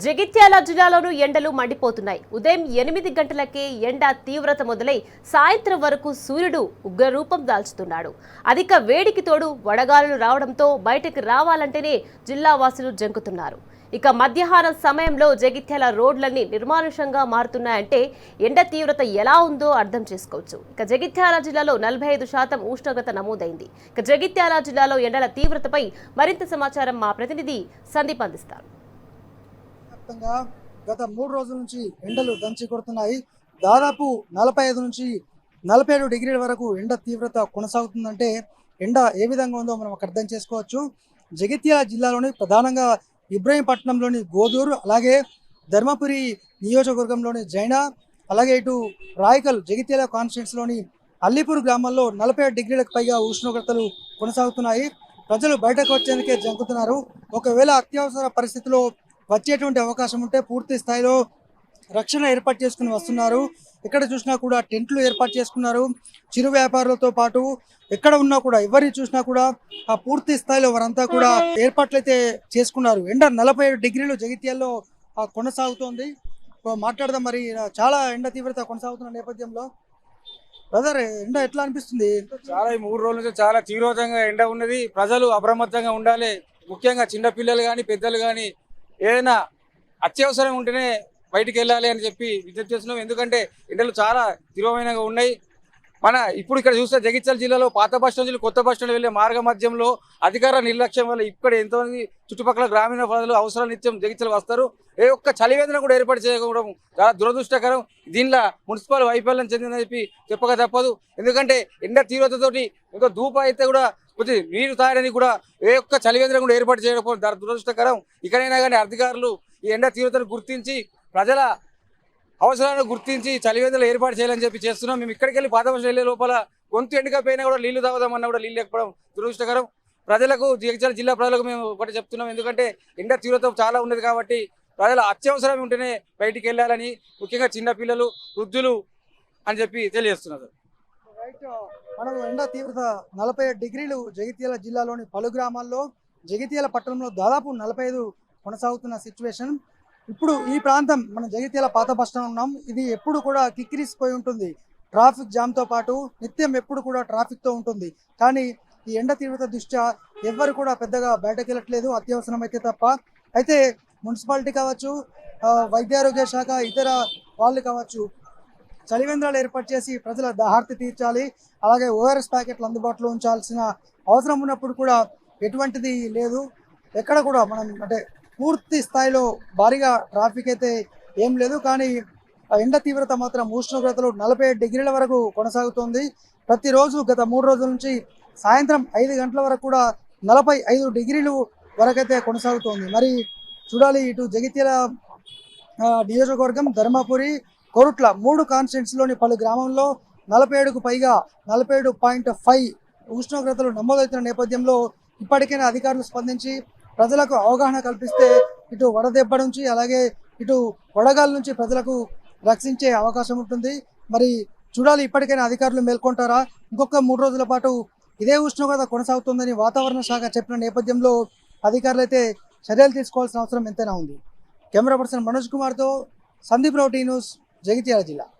జగిత్యాల జిల్లాలోనూ ఎండలు మండిపోతున్నాయి. ఉదయం 8 గంటలకే ఎండ తీవ్రత మొదలై సాయంత్రం వరకు సూర్యుడు ఉగ్రరూపం దాల్చుతున్నాడు. అధిక వేడికి తోడు వడగాలులు రావడంతో బయటకు రావాలంటేనే జిల్లా వాసులు జంకుతున్నారు. ఇక మధ్యాహ్నం సమయంలో జగిత్యాల రోడ్లన్నీ నిర్మానుషంగా మారుతున్నాయంటే ఎండ తీవ్రత ఎలా ఉందో అర్థం చేసుకోవచ్చు. ఇక జగిత్యాల జిల్లాలో 45% ఉష్ణోగ్రత నమోదైంది. ఇక జగిత్యాల జిల్లాలో ఎండల తీవ్రతపై మరింత సమాచారం మా ప్రతినిధి సందీప్ అందిస్తారు. గత 3 రోజుల నుంచి ఎండలు దంచి కొడుతున్నాయి. దాదాపు 45 నుంచి 47 డిగ్రీల వరకు ఎండ తీవ్రత కొనసాగుతుందంటే ఎండ ఏ విధంగా ఉందో మనం అర్థం చేసుకోవచ్చు. జగిత్యాల జిల్లాలోని ప్రధానంగా ఇబ్రహీంపట్నంలోని గోదూరు, అలాగే ధర్మపురి నియోజకవర్గంలోని జైనా, అలాగే ఇటు రాయకల్ జగిత్యాల కాన్స్టిట్యున్సీలోని అల్లీపూర్ గ్రామాల్లో 47 డిగ్రీలకు పైగా ఉష్ణోగ్రతలు కొనసాగుతున్నాయి. ప్రజలు బయటకు వచ్చేందుకే జంకుతున్నారు. ఒకవేళ అత్యవసర పరిస్థితిలో వచ్చేటువంటి అవకాశం ఉంటే పూర్తి స్థాయిలో రక్షణ ఏర్పాటు చేసుకుని వస్తున్నారు. ఎక్కడ చూసినా కూడా టెంట్లు ఏర్పాటు చేసుకున్నారు. చిరు వ్యాపారులతో పాటు ఎక్కడ ఉన్నా కూడా ఎవరిని చూసినా కూడా ఆ పూర్తి స్థాయిలో వారంతా కూడా ఏర్పాట్లు అయితే చేసుకున్నారు. ఎండ 47 డిగ్రీలు జగిత్యాల్లో కొనసాగుతోంది. మాట్లాడదాం, మరి చాలా ఎండ తీవ్రత కొనసాగుతున్న నేపథ్యంలో బ్రదర్ ఎండ ఎట్లా అనిపిస్తుంది? చాలా ఈ 3 రోజుల నుంచి చాలా తీవ్రంగా ఎండ ఉన్నది. ప్రజలు అప్రమత్తంగా ఉండాలి. ముఖ్యంగా చిన్న పిల్లలు కానీ పెద్దలు కానీ ఏదైనా అత్యవసరం ఉంటేనే బయటికి వెళ్ళాలి అని చెప్పి విజ్ఞప్తి చేస్తున్నాం. ఎందుకంటే ఎండలు చాలా తీవ్రమైనగా ఉన్నాయి. ఇప్పుడు ఇక్కడ చూస్తే జగిత్యాల జిల్లాలో పాత బస్ స్టాండ్ నుంచి కొత్త బస్ స్టాండ్ వెళ్ళే మార్గ మధ్యంలో అధికార నిర్లక్ష్యం వల్ల ఇక్కడ ఎంతోమంది చుట్టుపక్కల గ్రామీణ ప్రజలు అవసరాలు నిత్యం జగిత్యాల వస్తారు. ఏ ఒక్క చలివేదన కూడా ఏర్పాటు చేయకపోవడం చాలా దురదృష్టకరం. దీనిలో మున్సిపల్ వైఫల్యం చెందిందని చెప్పి చెప్పక తప్పదు. ఎందుకంటే ఎండ తీవ్రతతోటి ఇంకా ధూప అయితే కూడా కొద్ది నీరు తాగడానికి కూడా ఏ ఒక్క చలివేంద్రం కూడా ఏర్పాటు చేయకపోవడం దురదృష్టకరం. ఇకనైనా కానీ అధికారులు ఈ ఎండ తీవ్రతను గుర్తించి ప్రజల అవసరాలను గుర్తించి చలివేంద్రాలు ఏర్పాటు చేయాలని చెప్పి చేస్తున్నాం. మేము ఇక్కడికి వెళ్ళి పాత బస్సు వెళ్ళే లోపల గొంతు ఎండకపోయినా కూడా నీళ్లు తాగుదామన్నా కూడా నీళ్ళు లేకపోవడం దురదృష్టకరం. ప్రజలకు జగిత్యాల జిల్లా ప్రజలకు మేము ఒకటి చెప్తున్నాం. ఎందుకంటే ఎండ తీవ్రత చాలా ఉన్నది కాబట్టి ప్రజలు అత్యవసరం ఉంటేనే బయటికి వెళ్ళాలని, ముఖ్యంగా చిన్నపిల్లలు వృద్ధులు అని చెప్పి తెలియజేస్తున్నారు. మనం ఎండ తీవ్రత 47 డిగ్రీలు జగిత్యాల జిల్లాలోని పలు గ్రామాల్లో, జగిత్యాల పట్టణంలో దాదాపు 45 కొనసాగుతున్న సిచ్యువేషన్. ఇప్పుడు ఈ ప్రాంతం మనం జగిత్యాల పాత బస్ స్టాండ్ ఉన్నాం. ఇది ఎప్పుడు కూడా కిక్కిరిసిపోయి ఉంటుంది. ట్రాఫిక్ జామ్తో పాటు నిత్యం ఎప్పుడు కూడా ట్రాఫిక్తో ఉంటుంది. కానీ ఈ ఎండ తీవ్రత దృష్ట్యా ఎవ్వరు కూడా పెద్దగా బయటకు వెళ్ళట్లేదు, అత్యవసరం అయితే తప్ప. అయితే మున్సిపాలిటీ కావచ్చు, వైద్యారోగ్య శాఖ, ఇతర వాళ్ళు కావచ్చు, చలివేంద్రాలు ఏర్పాటు చేసి ప్రజల దాహార్తి తీర్చాలి. అలాగే ఓఆర్ఎస్ ప్యాకెట్లు అందుబాటులో ఉంచాల్సిన అవసరం ఉన్నప్పుడు కూడా ఎటువంటిది లేదు. ఎక్కడ కూడా మనం అంటే పూర్తి స్థాయిలో భారీగా ట్రాఫిక్ అయితే ఏం లేదు. కానీ ఎండ తీవ్రత మాత్రం ఉష్ణోగ్రతలు 47 డిగ్రీల వరకు కొనసాగుతోంది. ప్రతిరోజు గత 3 రోజుల నుంచి సాయంత్రం 5 గంటల వరకు కూడా 45 డిగ్రీలు వరకైతే కొనసాగుతోంది. మరి చూడాలి, ఇటు జగిత్యాల నియోజకవర్గం, ధర్మపురి, కొరుట్ల 3 కాన్స్టిట్యున్సీలోని పలు గ్రామంలో 47కు పైగా 47.5 ఉష్ణోగ్రతలు నమోదవుతున్న నేపథ్యంలో ఇప్పటికైనా అధికారులు స్పందించి ప్రజలకు అవగాహన కల్పిస్తే ఇటు వడదెబ్బ నుంచి అలాగే ఇటు వడగాల నుంచి ప్రజలకు రక్షించే అవకాశం ఉంటుంది. మరి చూడాలి, ఇప్పటికైనా అధికారులు మేల్కొంటారా? ఇంకొక 3 రోజుల పాటు ఇదే ఉష్ణోగ్రత కొనసాగుతుందని వాతావరణ శాఖ చెప్పిన నేపథ్యంలో అధికారులు అయితే చర్యలు తీసుకోవాల్సిన అవసరం ఎంతైనా ఉంది. కెమెరా పర్సన్ మనోజ్ కుమార్తో సందీప్ రావు, టీ న్యూస్, జగిత్యాల జిల్లా.